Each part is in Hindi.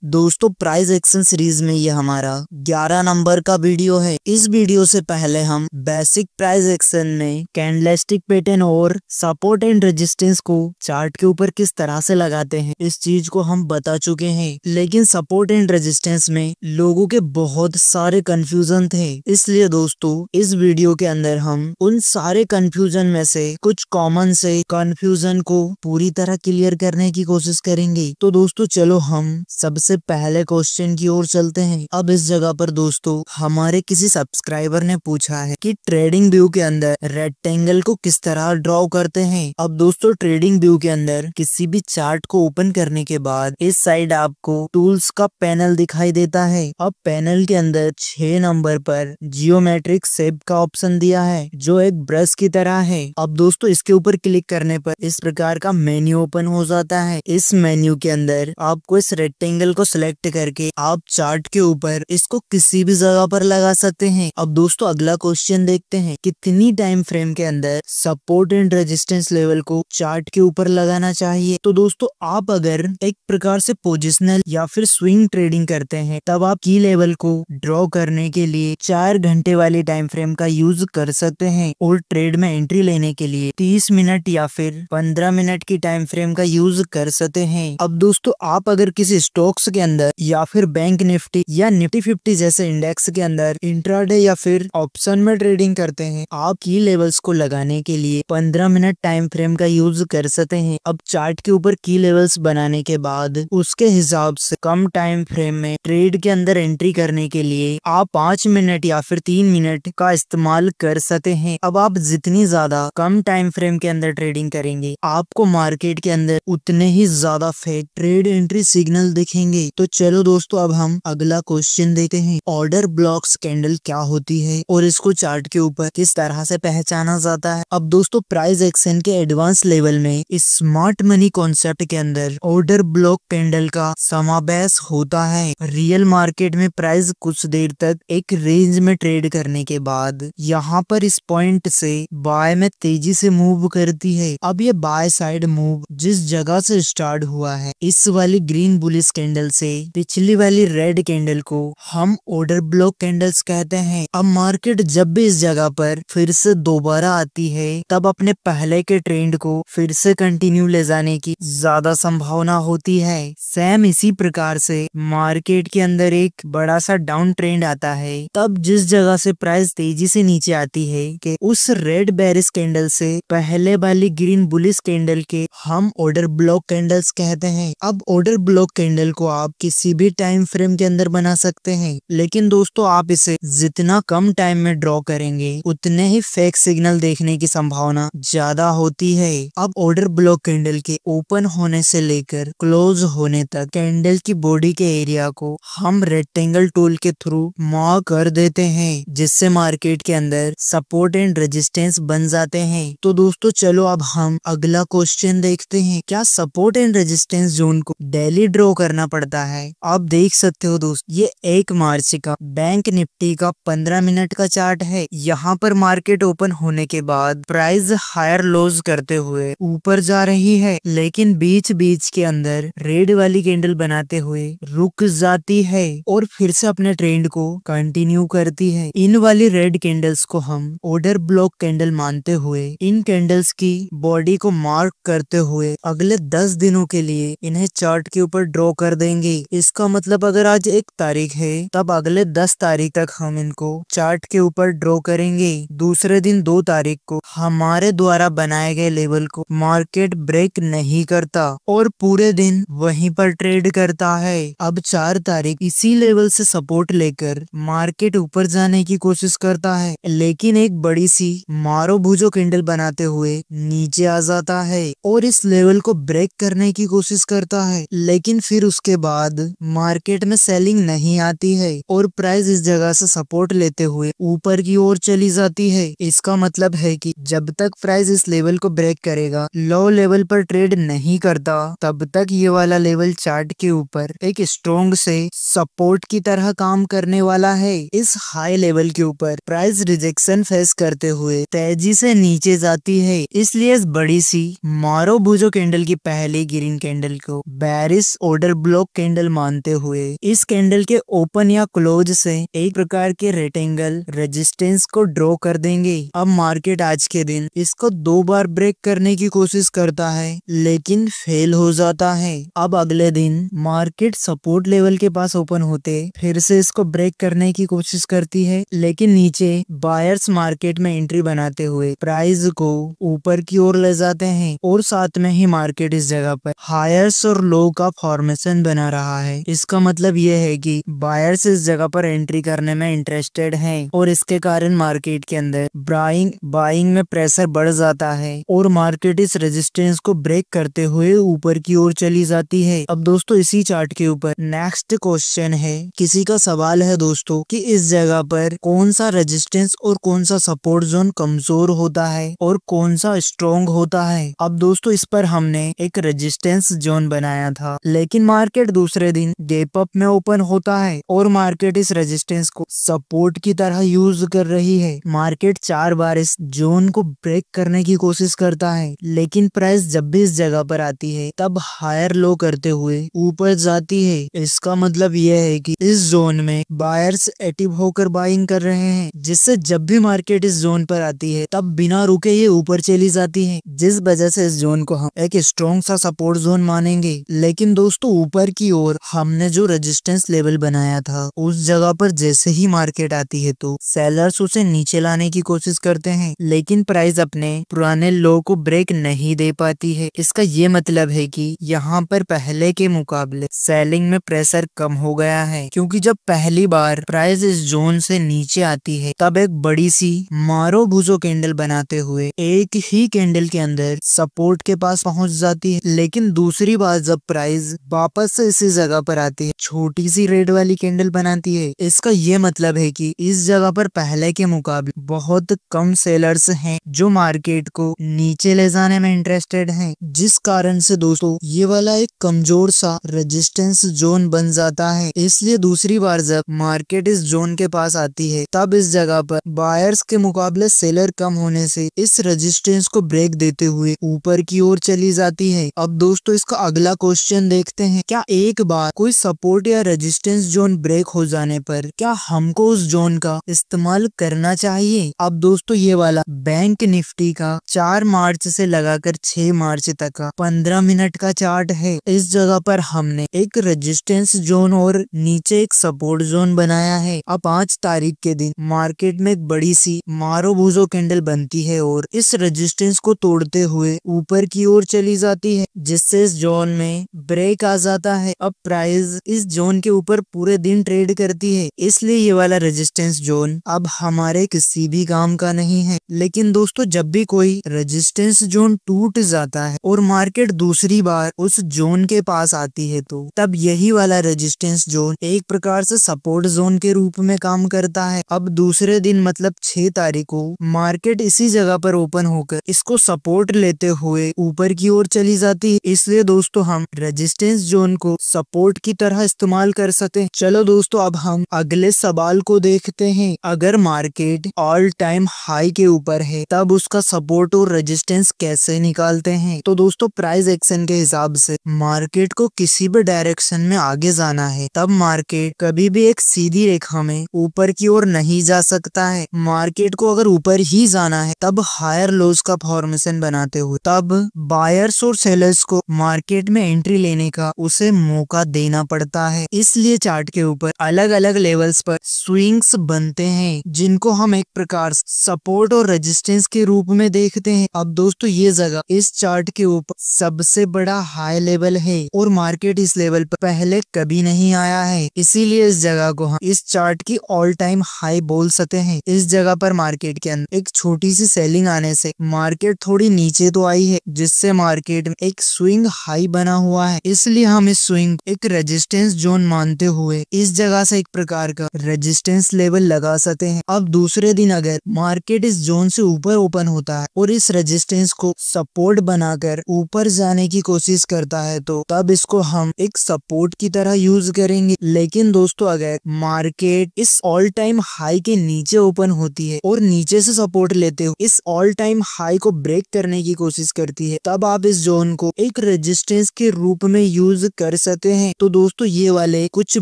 दोस्तों प्राइस एक्शन सीरीज में ये हमारा 11 नंबर का वीडियो है। इस वीडियो से पहले हम बेसिक प्राइस एक्शन में कैंडलस्टिक पैटर्न और सपोर्ट एंड रेजिस्टेंस को चार्ट के ऊपर किस तरह से लगाते हैं इस चीज को हम बता चुके हैं, लेकिन सपोर्ट एंड रेजिस्टेंस में लोगों के बहुत सारे कंफ्यूजन थे। इसलिए दोस्तों इस वीडियो के अंदर हम उन सारे कंफ्यूजन में से कुछ कॉमन से कंफ्यूजन को पूरी तरह क्लियर करने की कोशिश करेंगे। तो दोस्तों चलो हम सबसे पहले क्वेश्चन की ओर चलते हैं। अब इस जगह पर दोस्तों हमारे किसी सब्सक्राइबर ने पूछा है कि ट्रेडिंग व्यू के अंदर रेक्टेंगल को किस तरह ड्रॉ करते हैं। अब दोस्तों ट्रेडिंग व्यू के अंदर किसी भी चार्ट को ओपन करने के बाद इस साइड आपको टूल्स का पैनल दिखाई देता है। अब पैनल के अंदर 6 नंबर पर जियोमेट्रिक शेप का ऑप्शन दिया है जो एक ब्रश की तरह है। अब दोस्तों इसके ऊपर क्लिक करने पर इस प्रकार का मेन्यू ओपन हो जाता है। इस मेन्यू के अंदर आपको इस रेक्टेंगल को सिलेक्ट करके आप चार्ट के ऊपर इसको किसी भी जगह पर लगा सकते हैं। अब दोस्तों अगला क्वेश्चन देखते हैं, कितनी टाइम फ्रेम के अंदर सपोर्ट एंड रेजिस्टेंस लेवल को चार्ट के ऊपर लगाना चाहिए। तो दोस्तों आप अगर एक प्रकार से पोजिशनल या फिर स्विंग ट्रेडिंग करते हैं तब आप की लेवल को ड्रॉ करने के लिए 4 घंटे वाली टाइम फ्रेम का यूज कर सकते हैं और ट्रेड में एंट्री लेने के लिए 30 मिनट या फिर 15 मिनट की टाइम फ्रेम का यूज कर सकते हैं। अब दोस्तों आप अगर किसी स्टॉक्स के अंदर या फिर बैंक निफ्टी या निफ्टी 50 जैसे इंडेक्स के अंदर इंट्राडे या फिर ऑप्शन में ट्रेडिंग करते हैं, आप की लेवल्स को लगाने के लिए 15 मिनट टाइम फ्रेम का यूज कर सकते हैं। अब चार्ट के ऊपर की लेवल्स बनाने के बाद उसके हिसाब से कम टाइम फ्रेम में ट्रेड के अंदर एंट्री करने के लिए आप 5 मिनट या फिर 3 मिनट का इस्तेमाल कर सकते हैं। अब आप जितनी ज्यादा कम टाइम फ्रेम के अंदर ट्रेडिंग करेंगे आपको मार्केट के अंदर उतने ही ज्यादा फेक ट्रेड एंट्री सिग्नल दिखेंगे। तो चलो दोस्तों अब हम अगला क्वेश्चन देखते हैं, ऑर्डर ब्लॉक्स कैंडल क्या होती है और इसको चार्ट के ऊपर किस तरह से पहचाना जाता है। अब दोस्तों प्राइस एक्शन के एडवांस लेवल में स्मार्ट मनी कॉन्सेप्ट के अंदर ऑर्डर ब्लॉक कैंडल का समावेश होता है। रियल मार्केट में प्राइस कुछ देर तक एक रेंज में ट्रेड करने के बाद यहाँ पर इस पॉइंट से बाय में तेजी से मूव करती है। अब ये बाय साइड मूव जिस जगह से स्टार्ट हुआ है इस वाली ग्रीन बुलिश कैंडल से पिछली वाली रेड कैंडल को हम ऑर्डर ब्लॉक कैंडल्स कहते हैं। अब मार्केट जब भी इस जगह पर फिर से दोबारा आती है तब अपने पहले के ट्रेंड को फिर से कंटिन्यू ले जाने की ज्यादा संभावना होती है। सेम इसी प्रकार से मार्केट के अंदर एक बड़ा सा डाउन ट्रेंड आता है तब जिस जगह से प्राइस तेजी से नीचे आती है कि उस रेड बेरिश कैंडल से पहले वाली ग्रीन बुलिश कैंडल के हम ऑर्डर ब्लॉक कैंडल्स कहते हैं। अब ऑर्डर ब्लॉक कैंडल को आप किसी भी टाइम फ्रेम के अंदर बना सकते हैं, लेकिन दोस्तों आप इसे जितना कम टाइम में ड्रॉ करेंगे उतने ही फेक सिग्नल देखने की संभावना ज्यादा होती है। अब ऑर्डर ब्लॉक कैंडल के ओपन होने से लेकर क्लोज होने तक कैंडल की बॉडी के एरिया को हम रेक्टेंगल टूल के थ्रू मार्क कर देते हैं जिससे मार्केट के अंदर सपोर्ट एंड रेजिस्टेंस बन जाते हैं। तो दोस्तों चलो अब हम अगला क्वेश्चन देखते हैं, क्या सपोर्ट एंड रेजिस्टेंस जोन को डेली ड्रॉ करना पड़ता है। आप देख सकते हो दोस्त ये 1 मार्च का बैंक निफ्टी का 15 मिनट का चार्ट है। यहाँ पर मार्केट ओपन होने के बाद प्राइस हायर लोज करते हुए ऊपर जा रही है, लेकिन बीच बीच के अंदर रेड वाली कैंडल बनाते हुए रुक जाती है और फिर से अपने ट्रेंड को कंटिन्यू करती है। इन वाली रेड कैंडल्स को हम ऑर्डर ब्लॉक कैंडल मानते हुए इन कैंडल्स की बॉडी को मार्क करते हुए अगले 10 दिनों के लिए इन्हें चार्ट के ऊपर ड्रॉ कर देंगे। इसका मतलब अगर आज 1 तारीख है तब अगले 10 तारीख तक हम इनको चार्ट के ऊपर ड्रॉ करेंगे। दूसरे दिन 2 तारीख को हमारे द्वारा बनाए गए लेवल को मार्केट ब्रेक नहीं करता और पूरे दिन वहीं पर ट्रेड करता है। अब 4 तारीख इसी लेवल से सपोर्ट लेकर मार्केट ऊपर जाने की कोशिश करता है, लेकिन एक बड़ी सी मारो भुजो कैंडल बनाते हुए नीचे आ जाता है और इस लेवल को ब्रेक करने की कोशिश करता है, लेकिन फिर उसके बाद मार्केट में सेलिंग नहीं आती है और प्राइस इस जगह से सपोर्ट लेते हुए ऊपर की ओर चली जाती है। इसका मतलब है कि जब तक प्राइस इस लेवल को ब्रेक करेगा, लो लेवल पर ट्रेड नहीं करता, तब तक ये वाला लेवल चार्ट के ऊपर एक स्ट्रॉन्ग से सपोर्ट की तरह काम करने वाला है। इस हाई लेवल के ऊपर प्राइस रिजेक्शन फेस करते हुए तेजी से नीचे जाती है, इसलिए इस बड़ी सी मारो भुजो कैंडल की पहली ग्रीन कैंडल को बेरिश ऑर्डर ब्लॉक कैंडल मानते हुए इस कैंडल के ओपन या क्लोज से एक प्रकार के रेक्टेंगल रेजिस्टेंस को ड्रॉ कर देंगे। अब मार्केट आज के दिन इसको 2 बार ब्रेक करने की कोशिश करता है लेकिन फेल हो जाता है। अब अगले दिन मार्केट सपोर्ट लेवल के पास ओपन होते फिर से इसको ब्रेक करने की कोशिश करती है, लेकिन नीचे बायर्स मार्केट में एंट्री बनाते हुए प्राइस को ऊपर की ओर ले जाते हैं और साथ में ही मार्केट इस जगह पर हायर्स और लो का फॉर्मेशन बना रहा है। इसका मतलब ये है कि बायर्स इस जगह पर एंट्री करने में इंटरेस्टेड हैं और इसके कारण मार्केट के अंदर बाइंग में प्रेशर बढ़ जाता है और मार्केट इस रेजिस्टेंस को ब्रेक करते हुए ऊपर की ओर चली जाती है। अब दोस्तों इसी चार्ट के ऊपर नेक्स्ट क्वेश्चन है, किसी का सवाल है दोस्तों कि इस जगह पर कौन सा रेजिस्टेंस और कौन सा सपोर्ट जोन कमजोर होता है और कौन सा स्ट्रॉन्ग होता है। अब दोस्तों इस पर हमने एक रेजिस्टेंस जोन बनाया था, लेकिन मार्केट दूसरे दिन गैप अप में ओपन होता है और मार्केट इस रेजिस्टेंस को सपोर्ट की तरह यूज कर रही है। मार्केट 4 बार इस जोन को ब्रेक करने की कोशिश करता है, लेकिन प्राइस जब भी इस जगह पर आती है तब हायर लो करते हुए ऊपर जाती है। इसका मतलब यह है कि इस जोन में बायर्स एक्टिव होकर बाइंग कर रहे हैं, जिससे जब भी मार्केट इस जोन पर आती है तब बिना रुके ये ऊपर चली जाती है, जिस वजह से इस जोन को हम एक स्ट्रॉन्ग सा सपोर्ट जोन मानेंगे। लेकिन दोस्तों ऊपर की ओर हमने जो रेजिस्टेंस लेवल बनाया था उस जगह पर जैसे ही मार्केट आती है तो सेलर्स उसे नीचे लाने की कोशिश करते हैं, लेकिन प्राइस अपने पुराने लो को ब्रेक नहीं दे पाती है। इसका ये मतलब है कि यहाँ पर पहले के मुकाबले सेलिंग में प्रेशर कम हो गया है, क्योंकि जब पहली बार प्राइस इस जोन से नीचे आती है तब एक बड़ी सी मारो भुजो कैंडल बनाते हुए एक ही कैंडल के अंदर सपोर्ट के पास पहुंच जाती है। लेकिन दूसरी बार जब प्राइस वापस से इसी जगह पर आती है छोटी सी रेड वाली कैंडल बनाती है। इसका ये मतलब है कि इस जगह पर पहले के मुकाबले बहुत कम सेलर्स हैं जो मार्केट को नीचे ले जाने में इंटरेस्टेड हैं, जिस कारण से दोस्तों ये वाला एक कमजोर सा रेजिस्टेंस जोन बन जाता है। इसलिए दूसरी बार जब मार्केट इस जोन के पास आती है तब इस जगह पर बायर्स के मुकाबले सेलर कम होने से इस रेजिस्टेंस को ब्रेक देते हुए ऊपर की ओर चली जाती है। अब दोस्तों इसका अगला क्वेश्चन देखते हैं, क्या एक बार कोई सपोर्ट या रेजिस्टेंस जोन ब्रेक हो जाने पर क्या हमको उस जोन का इस्तेमाल करना चाहिए? अब दोस्तों ये वाला बैंक निफ्टी का 4 मार्च से लगाकर 6 मार्च तक का 15 मिनट का चार्ट है। इस जगह पर हमने एक रेजिस्टेंस जोन और नीचे एक सपोर्ट जोन बनाया है। अब 5 तारीख के दिन मार्केट में एक बड़ी सी मारो भुजो कैंडल बनती है और इस रेजिस्टेंस को तोड़ते हुए ऊपर की ओर चली जाती है, जिससे इस जोन में ब्रेक आ जाता है। अब प्राइस इस जोन के ऊपर पूरे दिन ट्रेड करती है, इसलिए ये वाला रेजिस्टेंस जोन अब हमारे किसी भी काम का नहीं है। लेकिन दोस्तों जब भी कोई रेजिस्टेंस जोन टूट जाता है और मार्केट दूसरी बार उस जोन के पास आती है तो तब यही वाला रेजिस्टेंस जोन एक प्रकार से सपोर्ट जोन के रूप में काम करता है। अब दूसरे दिन मतलब 6 तारीख को मार्केट इसी जगह पर ओपन होकर इसको सपोर्ट लेते हुए ऊपर की ओर चली जाती है, इसलिए दोस्तों हम रेजिस्टेंस जोन को सपोर्ट की तरह इस्तेमाल कर सकते हैं। चलो दोस्तों अब हम अगले सवाल को देखते हैं, अगर मार्केट ऑल टाइम हाई के ऊपर है तब उसका सपोर्ट और रेजिस्टेंस कैसे निकालते हैं? तो दोस्तों प्राइस एक्शन के हिसाब से मार्केट को किसी भी डायरेक्शन में आगे जाना है तब मार्केट कभी भी एक सीधी रेखा में ऊपर की ओर नहीं जा सकता है। मार्केट को अगर ऊपर ही जाना है तब हायर लोज का फॉर्मेशन बनाते हुए तब बायर्स और सेलर्स को मार्केट में एंट्री लेने का उसे मौका देना पड़ता है। इसलिए चार्ट के ऊपर अलग अलग लेवल्स पर स्विंग्स बनते हैं, जिनको हम एक प्रकार सपोर्ट और रेजिस्टेंस के रूप में देखते हैं। अब दोस्तों ये जगह इस चार्ट के ऊपर सबसे बड़ा हाई लेवल है और मार्केट इस लेवल पर पहले कभी नहीं आया है, इसीलिए इस जगह को हम इस चार्ट की ऑल टाइम हाई बोल सकते हैं। इस जगह पर मार्केट के अंदर एक छोटी सी सेलिंग आने से मार्केट थोड़ी नीचे तो आई है, जिससे मार्केट में एक स्विंग हाई बना हुआ है, इसलिए हम इस स्विंग एक रेजिस्टेंस जोन मानते हुए इस जगह से एक प्रकार का रेजिस्टेंस लेवल लगा सकते हैं। अब दूसरे दिन अगर मार्केट इस जोन से ऊपर ओपन होता है और इस रेजिस्टेंस को सपोर्ट बनाकर ऊपर जाने की कोशिश करता है तो तब इसको हम एक सपोर्ट की तरह यूज करेंगे। लेकिन दोस्तों अगर मार्केट इस ऑल टाइम हाई के नीचे ओपन होती है और नीचे से सपोर्ट लेते हुए इस ऑल टाइम हाई को ब्रेक करने की कोशिश करती है तब आप इस जोन को एक रेजिस्टेंस के रूप में यूज कर सकते हैं। तो दोस्तों ये वाले कुछ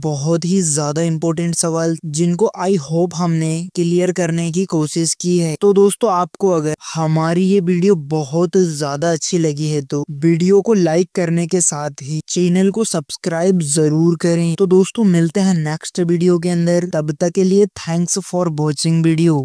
बहुत ही ज्यादा इम्पोर्टेंट सवाल जिनको आई होप हमने क्लियर करने की कोशिश की है। तो दोस्तों आपको अगर हमारी ये वीडियो बहुत ज्यादा अच्छी लगी है तो वीडियो को लाइक करने के साथ ही चैनल को सब्सक्राइब जरूर करें। तो दोस्तों मिलते हैं नेक्स्ट वीडियो के अंदर, तब तक के लिए थैंक्स फॉर वॉचिंग वीडियो।